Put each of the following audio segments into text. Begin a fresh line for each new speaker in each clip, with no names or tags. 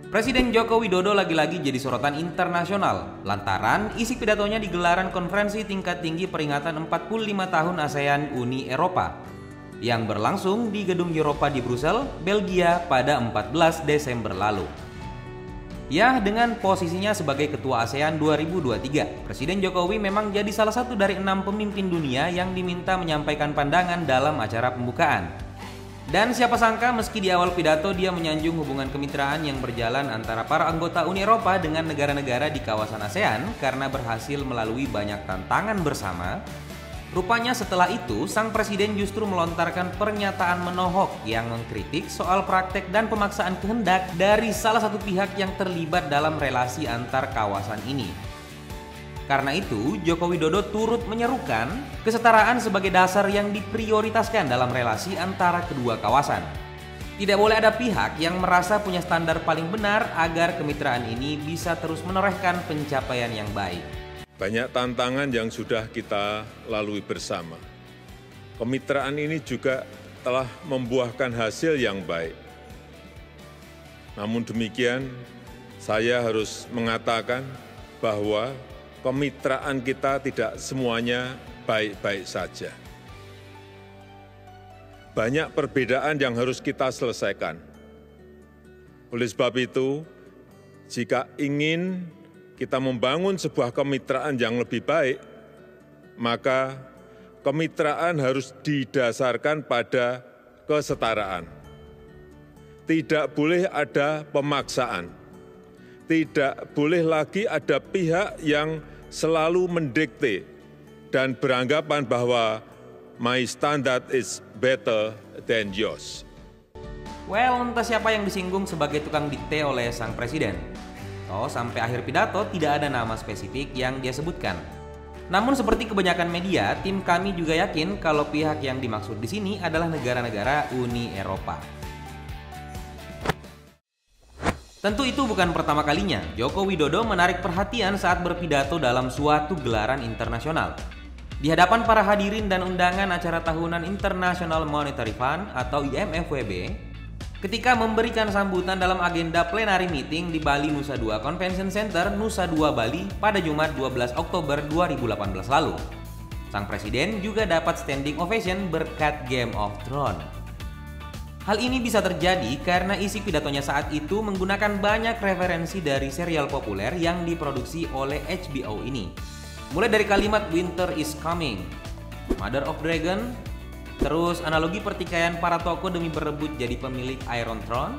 Presiden Joko Widodo lagi-lagi jadi sorotan internasional lantaran isi pidatonya di gelaran konferensi tingkat tinggi peringatan 45 tahun ASEAN Uni Eropa yang berlangsung di Gedung Eropa di Brussel, Belgia pada 14 Desember lalu. Ya, dengan posisinya sebagai Ketua ASEAN 2023, Presiden Jokowi memang jadi salah satu dari 6 pemimpin dunia yang diminta menyampaikan pandangan dalam acara pembukaan. Dan siapa sangka meski di awal pidato dia menyanjung hubungan kemitraan yang berjalan antara para anggota Uni Eropa dengan negara-negara di kawasan ASEAN karena berhasil melalui banyak tantangan bersama. Rupanya setelah itu sang presiden justru melontarkan pernyataan menohok yang mengkritik soal praktek dan pemaksaan kehendak dari salah satu pihak yang terlibat dalam relasi antar kawasan ini. Karena itu, Joko Widodo turut menyerukan kesetaraan sebagai dasar yang diprioritaskan dalam relasi antara kedua kawasan. Tidak boleh ada pihak yang merasa punya standar paling benar agar kemitraan ini bisa terus menorehkan pencapaian yang baik.
Banyak tantangan yang sudah kita lalui bersama. Kemitraan ini juga telah membuahkan hasil yang baik. Namun demikian, saya harus mengatakan bahwa kemitraan kita tidak semuanya baik-baik saja. Banyak perbedaan yang harus kita selesaikan. Oleh sebab itu, jika ingin kita membangun sebuah kemitraan yang lebih baik, maka kemitraan harus didasarkan pada kesetaraan. Tidak boleh ada pemaksaan. Tidak boleh lagi ada pihak yang selalu mendikte dan beranggapan bahwa my standard is better than yours.
Well, entah siapa yang disinggung sebagai tukang dikte oleh sang presiden. Sampai akhir pidato tidak ada nama spesifik yang dia sebutkan. Namun seperti kebanyakan media, tim kami juga yakin kalau pihak yang dimaksud di sini adalah negara-negara Uni Eropa. Tentu itu bukan pertama kalinya Joko Widodo menarik perhatian saat berpidato dalam suatu gelaran internasional. Di hadapan para hadirin dan undangan acara tahunan International Monetary Fund atau IMF-WB, ketika memberikan sambutan dalam agenda plenary meeting di Bali Nusa Dua Convention Center, Nusa Dua, Bali pada Jumat 12 Oktober 2018 lalu. Sang presiden juga dapat standing ovation berkat Game of Thrones. Hal ini bisa terjadi karena isi pidatonya saat itu menggunakan banyak referensi dari serial populer yang diproduksi oleh HBO ini. Mulai dari kalimat Winter is Coming, Mother of Dragon, terus analogi pertikaian para tokoh demi berebut jadi pemilik Iron Throne,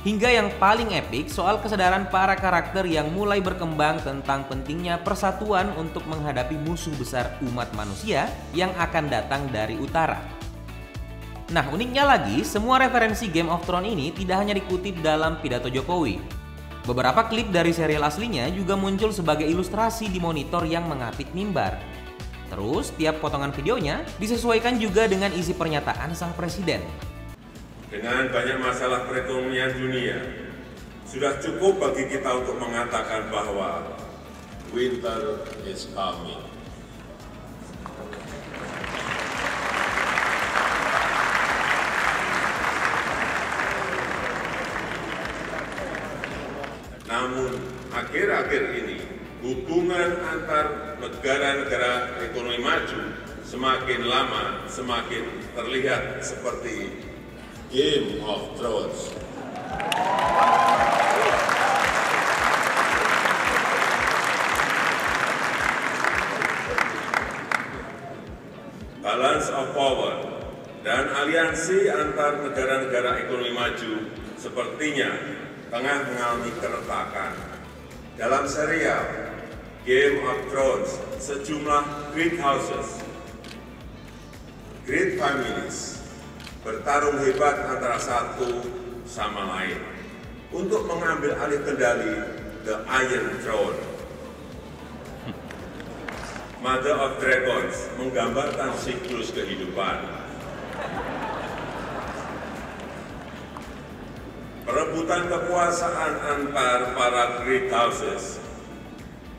hingga yang paling epik soal kesadaran para karakter yang mulai berkembang tentang pentingnya persatuan untuk menghadapi musuh besar umat manusia yang akan datang dari utara. Nah, uniknya lagi, semua referensi Game of Thrones ini tidak hanya dikutip dalam pidato Jokowi. Beberapa klip dari serial aslinya juga muncul sebagai ilustrasi di monitor yang mengapit mimbar. Terus, tiap potongan videonya disesuaikan juga dengan isi pernyataan sang presiden.
Dengan banyak masalah perekonomian dunia, sudah cukup bagi kita untuk mengatakan bahwa winter is coming. Namun, akhir-akhir ini, hubungan antar negara-negara ekonomi maju semakin lama semakin terlihat seperti Game of Thrones. Balance of power dan aliansi antar negara-negara ekonomi maju sepertinya tengah mengalami keretakan. Dalam serial Game of Thrones, sejumlah great houses, great families bertarung hebat antara satu sama lain untuk mengambil alih kendali The Iron Throne. Mother of Dragons menggambarkan siklus kehidupan. Perebutan kekuasaan antar para great houses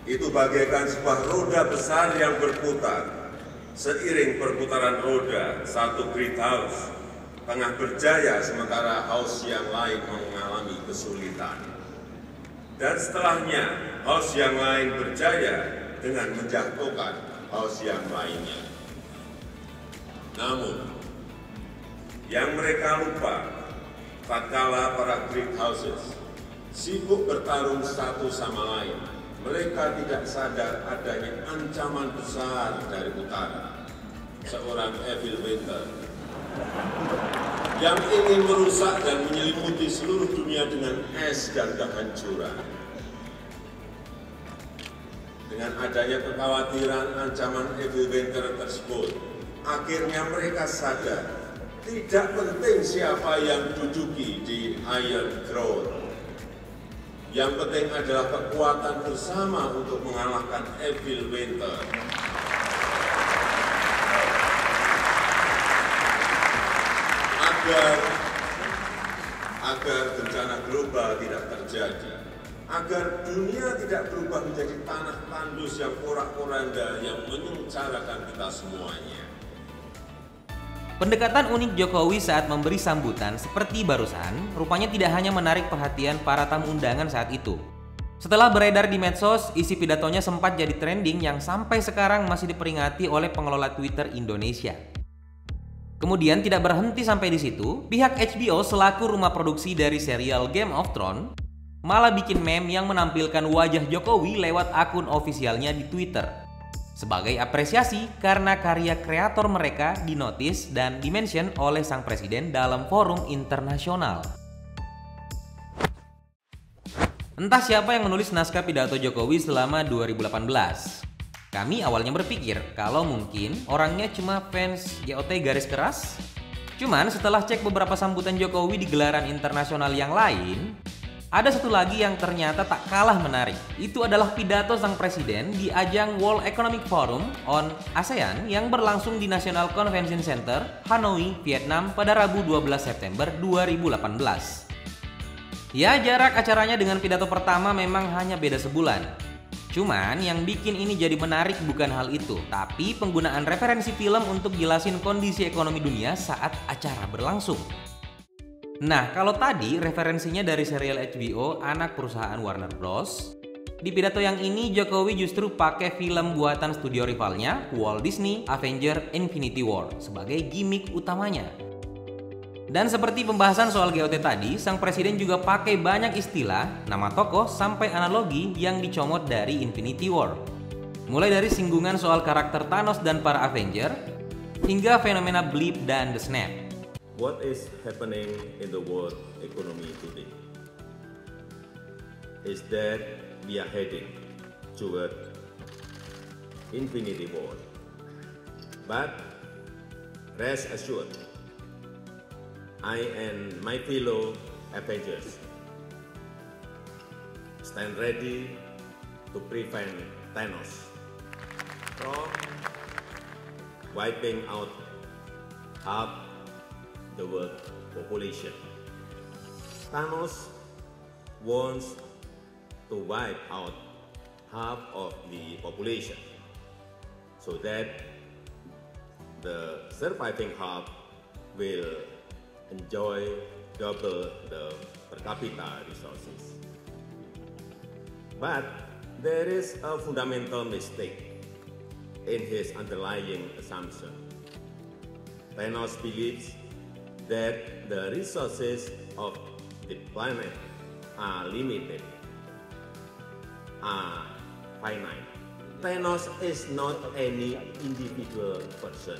itu bagaikan sebuah roda besar yang berputar. Seiring perputaran roda, satu great house tengah berjaya sementara house yang lain mengalami kesulitan. Dan setelahnya, host yang lain berjaya dengan menjatuhkan host yang lainnya. Namun, yang mereka lupa, tatkala para great houses sibuk bertarung satu sama lain, mereka tidak sadar adanya ancaman besar dari utara, seorang Evil Winter yang ingin merusak dan menyelimuti seluruh dunia dengan es dan kehancuran. Dengan adanya kekhawatiran ancaman Evil Winter tersebut, akhirnya mereka sadar tidak penting siapa yang duduki di Iron Throne. Yang penting adalah kekuatan bersama untuk mengalahkan Evil Winter. Agar bencana global tidak terjadi, agar dunia tidak berubah menjadi tanah tandus yang porak-poranda yang menyengsarakan kita semuanya.
Pendekatan unik Jokowi saat memberi sambutan seperti barusan rupanya tidak hanya menarik perhatian para tamu undangan saat itu. Setelah beredar di medsos, isi pidatonya sempat jadi trending yang sampai sekarang masih diperingati oleh pengelola Twitter Indonesia. Kemudian tidak berhenti sampai di situ, pihak HBO selaku rumah produksi dari serial Game of Thrones malah bikin meme yang menampilkan wajah Jokowi lewat akun ofisialnya di Twitter. Sebagai apresiasi karena karya kreator mereka dinotis dan dimention oleh sang presiden dalam forum internasional. Entah siapa yang menulis naskah pidato Jokowi selama 2018. Kami awalnya berpikir kalau mungkin orangnya cuma fans GOT garis keras. Cuman setelah cek beberapa sambutan Jokowi di gelaran internasional yang lain, ada satu lagi yang ternyata tak kalah menarik. Itu adalah pidato sang presiden di ajang World Economic Forum on ASEAN yang berlangsung di National Convention Center, Hanoi, Vietnam pada Rabu 12 September 2018. Ya, jarak acaranya dengan pidato pertama memang hanya beda sebulan. Cuman yang bikin ini jadi menarik bukan hal itu, tapi penggunaan referensi film untuk jelasin kondisi ekonomi dunia saat acara berlangsung. Nah, kalau tadi referensinya dari serial HBO anak perusahaan Warner Bros. Di pidato yang ini Jokowi justru pakai film buatan studio rivalnya, Walt Disney Avengers Infinity War, sebagai gimmick utamanya. Dan seperti pembahasan soal GOT tadi, sang presiden juga pakai banyak istilah, nama tokoh, sampai analogi yang dicomot dari Infinity War. Mulai dari singgungan soal karakter Thanos dan para Avenger, hingga fenomena blip dan the snap.
What is happening in the world economy today is that we are heading toward Infinity War. But rest assured, I and my fellow Avengers stand ready to prevent Thanos from wiping out half the world population. Thanos wants to wipe out half of the population so that the surviving half will enjoy double the per capita resources. But there is a fundamental mistake in his underlying assumption. Thanos believes that the resources of the planet are limited, are finite. Thanos is not any individual person.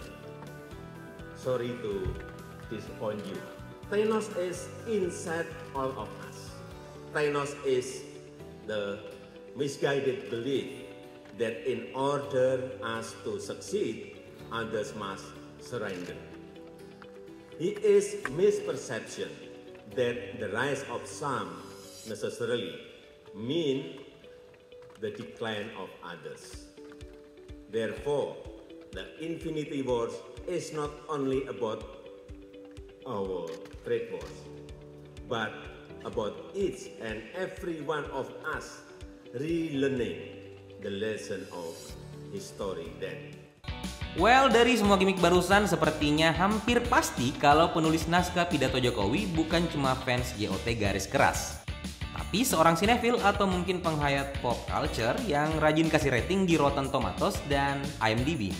Sorry to disappoint you. Thanos is inside all of us. Thanos is the misguided belief that in order us to succeed, others must surrender. It is misperception that the rise of some necessarily mean the decline of others. Therefore, the Infinity Wars is not only about our trade wars, but about each and every one of us relearning the lesson of history then.
Well, dari semua gimmick barusan sepertinya hampir pasti kalau penulis naskah pidato Jokowi bukan cuma fans GOT garis keras. tapi seorang sinefil atau mungkin penghayat pop culture yang rajin kasih rating di Rotten Tomatoes dan IMDb.